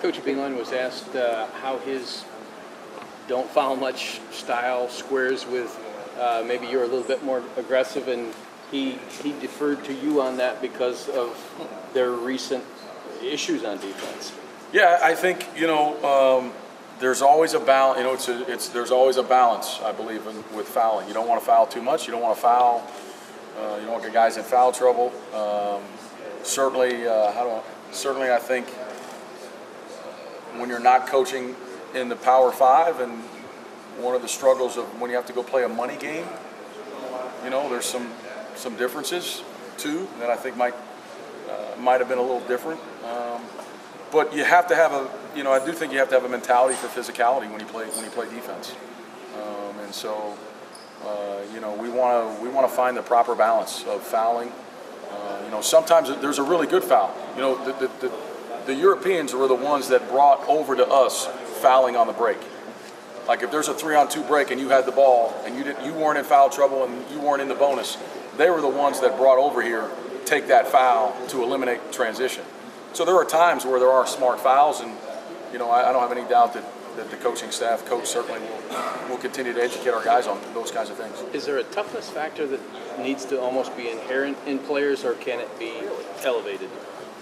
Coach Beeline was asked how his don't foul much style squares with maybe you're a little bit more aggressive, and he deferred to you on that because of their recent issues on defense. Yeah, I think there's always a balance. There's always a balance, I believe, with fouling. You don't want to foul too much. You don't want to foul. You don't want to get guys in foul trouble. Certainly, I think when you're not coaching in the Power Five, and one of the struggles of when you have to go play a money game, there's some differences too that I think might have been a little different. But you have to have I do think you have to have a mentality for physicality when you play defense. And so, we want to find the proper balance of fouling. Sometimes there's a really good foul. The Europeans were the ones that brought over to us fouling on the break. Like if there's a 3-on-2 break and you had the ball and you weren't in foul trouble and you weren't in the bonus, they were the ones that brought over here take that foul to eliminate transition. So there are times where there are smart fouls, and I don't have any doubt that the coaching staff, coach certainly will continue to educate our guys on those kinds of things. Is there a toughness factor that needs to almost be inherent in players, or can it be elevated?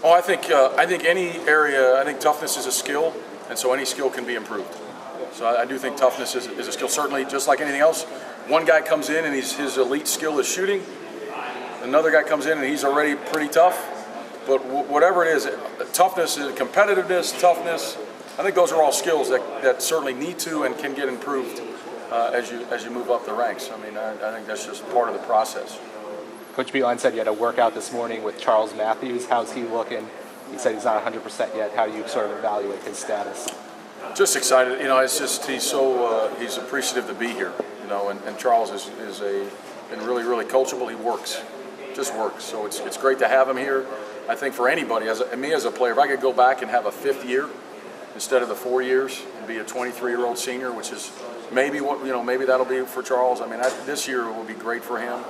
Oh, I think any area. I think toughness is a skill, and so any skill can be improved. So I do think toughness is a skill. Certainly, just like anything else, one guy comes in and his elite skill is shooting. Another guy comes in and he's already pretty tough. But whatever it is, toughness, competitiveness, toughness, I think those are all skills that certainly need to and can get improved as you move up the ranks. I mean, I think that's just part of the process. Coach Beeline said you had a workout this morning with Charles Matthews. How's he looking? He said he's not 100% yet. How do you sort of evaluate his status? Just excited. It's just he's appreciative to be here. And Charles is been really, really coachable. He works. So it's great to have him here. I think for anybody, as a player, if I could go back and have a 5th year instead of the 4 years and be a 23-year-old senior, which is maybe maybe that'll be for Charles. I mean, this year will be great for him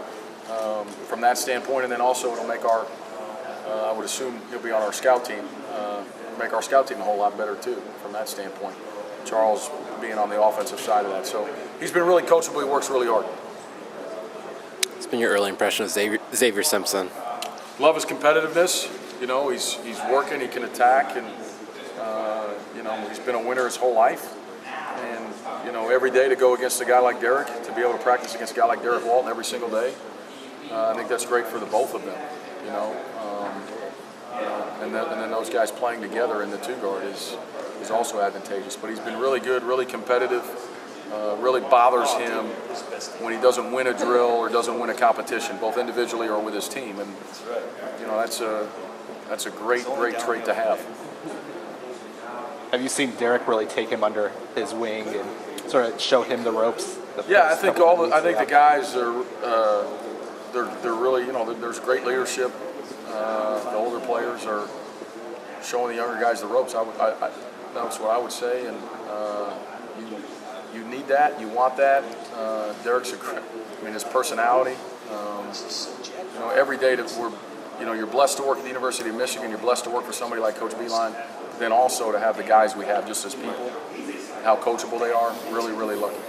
from that standpoint, and then also it'll make I would assume he'll be on our scout team, make our scout team a whole lot better too from that standpoint. Charles being on the offensive side of that, so he's been really coachable. He works really hard. What's been your early impression of Xavier Simpson? Love his competitiveness. He's working. He can attack, and he's been a winner his whole life. And every day to go against a guy like Derek, to be able to practice against a guy like Derek Walton every single day, I think that's great for the both of them. And then those guys playing together in the 2-guard is also advantageous. But he's been really good, really competitive. Really bothers him when he doesn't win a drill or doesn't win a competition, both individually or with his team. And that's a great trait to have. Have you seen Derek really take him under his wing and sort of show him the ropes? I think the guys are they're really there's great leadership. The older players are showing the younger guys the ropes. That's what I would say, and you need that. You want that. Derek's his personality. Every day you're blessed to work at the University of Michigan. You're blessed to work for somebody like Coach Beeline. Then also to have the guys we have just as people, how coachable they are. Really, really lucky.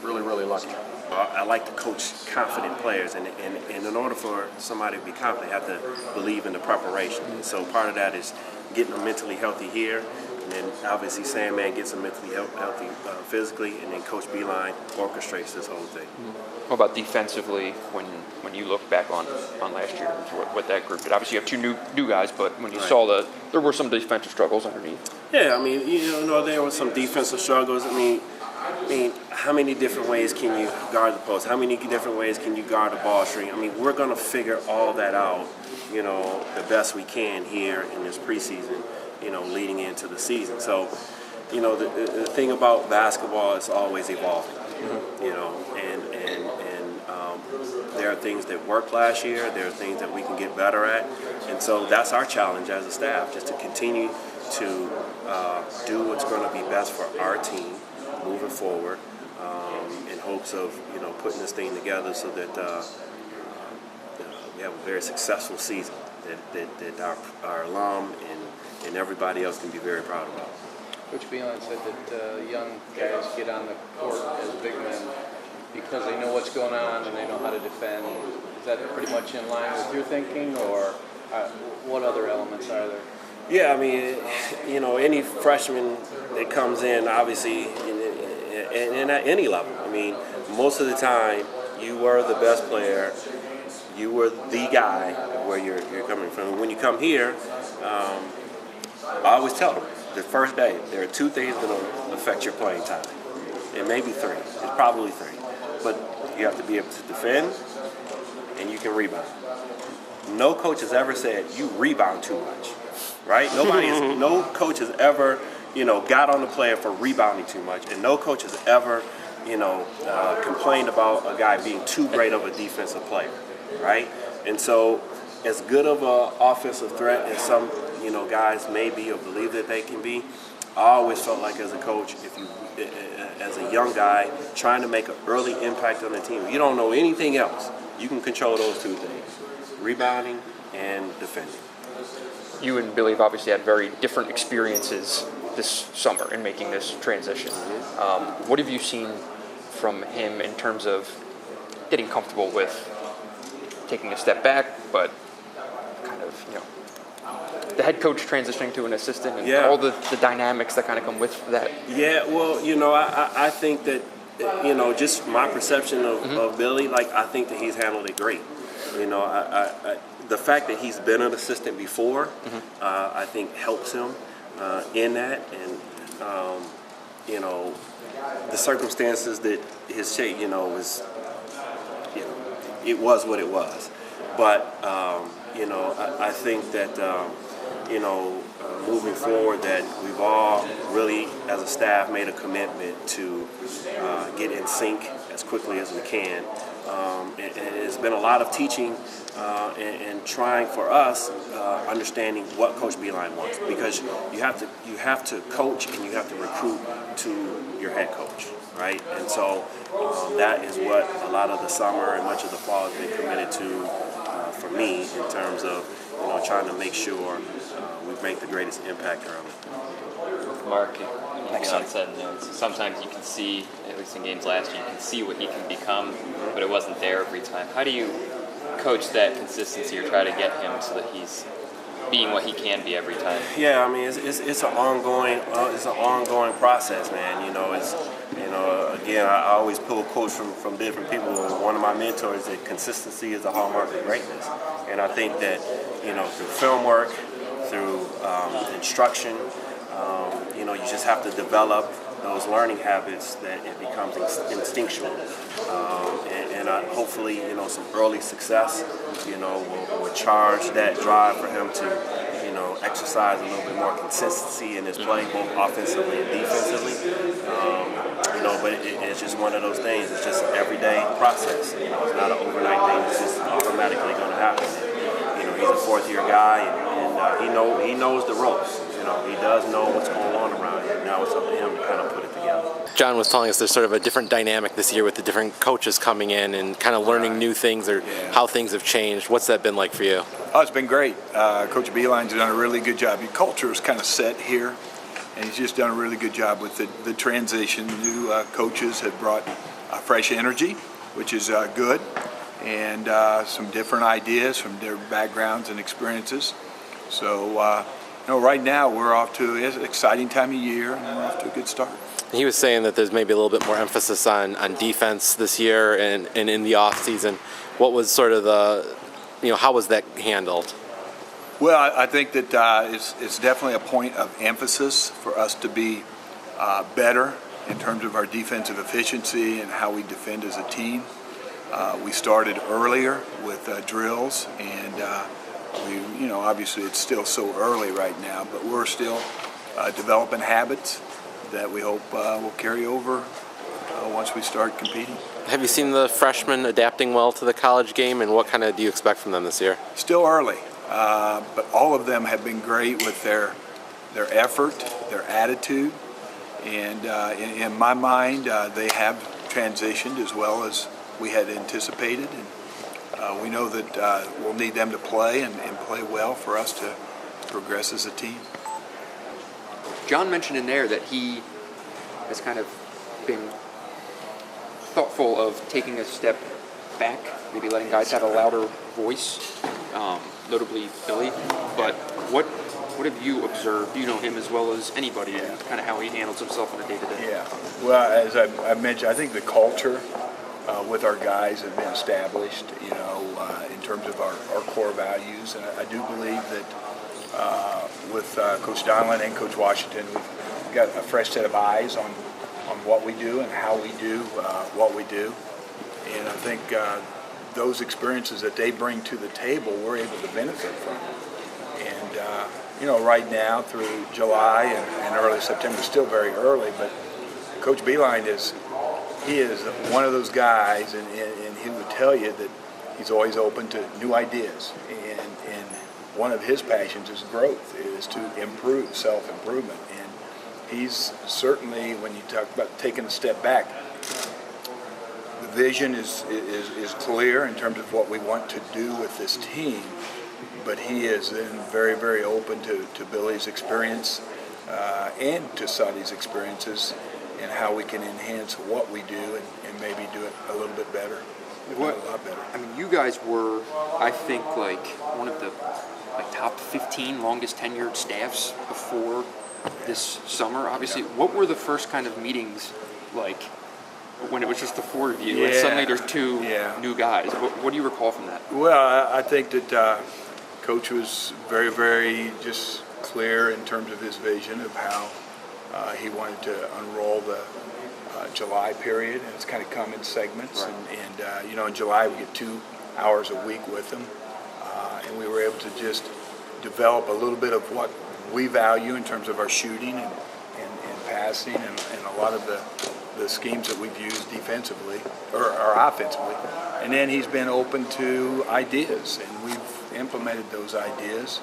Really, really lucky. I like to coach confident players, and in order for somebody to be confident, they have to believe in the preparation. And so part of that is getting them mentally healthy here, and then obviously Sandman gets them mentally healthy physically, and then Coach Beeline orchestrates this whole thing. What about defensively when you look back on last year, what that group did? Obviously you have two new guys, but when you saw there were some defensive struggles underneath. Yeah, there were some defensive struggles. I mean, how many different ways can you guard the post? How many different ways can you guard the ball screen? I mean, we're going to figure all that out, the best we can here in this preseason, leading into the season. So, the thing about basketball is always evolving, and there are things that worked last year. There are things that we can get better at. And so that's our challenge as a staff, just to continue to do what's going to be best for our team moving forward, in hopes of putting this thing together so that we have a very successful season, that our alum and everybody else can be very proud about. Coach Beeline said that young guys get on the court as big men because they know what's going on and they know how to defend. Is that pretty much in line with your thinking, or what other elements are there? Yeah, I mean, you know, any freshman that comes in, obviously, and at any level, I mean, most of the time, you were the best player, you were the guy where you're coming from. When you come here, I always tell them, the first day, there are two things that will affect your playing time. It may be three. It's probably three. But you have to be able to defend, and you can rebound. No coach has ever said, you rebound too much, right? No coach has ever, got on the player for rebounding too much, and no coach has ever, complained about a guy being too great of a defensive player, right? And so, as good of an offensive threat as some, guys may be or believe that they can be, I always felt like as a coach, as a young guy trying to make an early impact on the team, if you don't know anything else, you can control those two things: rebounding and defending. You and Billy have obviously had very different experiences this summer in making this transition. What have you seen from him in terms of getting comfortable with taking a step back, but kind of, the head coach transitioning to an assistant and all the dynamics that kind of come with that? Yeah, well, I think that, just my perception of Billy, I think that he's handled it great. The fact that he's been an assistant before, I think helps him in that. And, the circumstances that his shape, was, it was what it was. But, I think that, moving forward, that we've all really, as a staff, made a commitment to get in sync as quickly as we can. And it's been a lot of teaching and trying for us, understanding what Coach Beeline wants, because you have to coach and you have to recruit to your head coach, right? And so that is what a lot of the summer and much of the fall has been committed to for me, in terms of trying to make sure we make the greatest impact early. Mark, Beeline said, sometimes you can see, at least in games last year, you can see what he can become, but it wasn't there every time. How do you coach that consistency or try to get him so that he's being what he can be every time? Yeah, I mean, it's an ongoing process, man. Again, I always pull quotes from different people. One of my mentors said, consistency is the hallmark of greatness. And I think that, through film work, through instruction, you just have to develop those learning habits that it becomes instinctual. And hopefully, some early success, will charge that drive for him to, exercise a little bit more consistency in his play, both offensively and defensively. But it's just one of those things. It's just an everyday process. It's not an overnight thing. It's just automatically going to happen. And, he's a fourth-year guy, and he knows the ropes. He does know what's going on around here. Now it's up to him to kind of put it together. John was telling us there's sort of a different dynamic this year with the different coaches coming in and kind of learning new things or how things have changed. What's that been like for you? Oh, it's been great. Coach Beeline's done a really good job. Your culture is kind of set here, and he's just done a really good job with the transition. New coaches have brought fresh energy, which is good, and some different ideas from their backgrounds and experiences. So, right now we're off to an exciting time of year, and we're off to a good start. He was saying that there's maybe a little bit more emphasis on defense this year and in the off season. What was sort of how was that handled? Well, I think that it's definitely a point of emphasis for us to be better in terms of our defensive efficiency and how we defend as a team. We started earlier with drills, and obviously it's still so early right now, but we're still developing habits that we hope will carry over once we start competing. Have you seen the freshmen adapting well to the college game, and what kind of do you expect from them this year? Still early, but all of them have been great with their effort, their attitude, and in my mind, they have transitioned as well as we had anticipated, and we know that we'll need them to play and play well for us to progress as a team. John mentioned in there that he has kind of been thoughtful of taking a step back, maybe letting guys have a louder voice, notably Billy. But what have you observed? You know him as well as anybody, and kind of how he handles himself in a day-to-day. Yeah. Well, as I mentioned, I think the culture with our guys has been established, in terms of our core values. And I do believe that with Coach Donlin and Coach Washington, we've got a fresh set of eyes on what we do and how we do what we do. And I think those experiences that they bring to the table, we're able to benefit from. And, right now through July and early September, still very early, but Coach Beilein is one of those guys, and he would tell you that he's always open to new ideas. And one of his passions is growth, is to improve, self-improvement. And he's certainly, when you talk about taking a step back, the vision is clear in terms of what we want to do with this team, but he is then very, very open to Billy's experience and to Sadi's experiences and how we can enhance what we do and maybe do it a little bit better, if not a lot better. I mean, you guys were, I think, one of the top 15 longest tenured staffs before this summer. Obviously, what were the first kind of meetings like when it was just the four of you, and suddenly there's two new guys? What do you recall from that? Well, I think that Coach was very, very just clear in terms of his vision of how he wanted to unroll the July period, and it's kind of come in segments. Right. And in July we get 2 hours a week with them, and we were able to just develop a little bit of what we value in terms of our shooting and passing and a lot of the schemes that we've used defensively or offensively. And then he's been open to ideas, and we've implemented those ideas.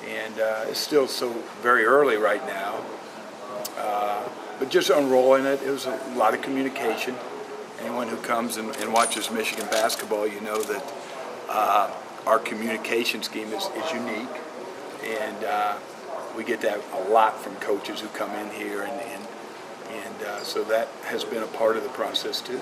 And it's still so very early right now, but just unrolling it, it was a lot of communication. Anyone who comes and watches Michigan basketball, you know that our communication scheme is unique, and we get that a lot from coaches who come in here, and so that has been a part of the process too.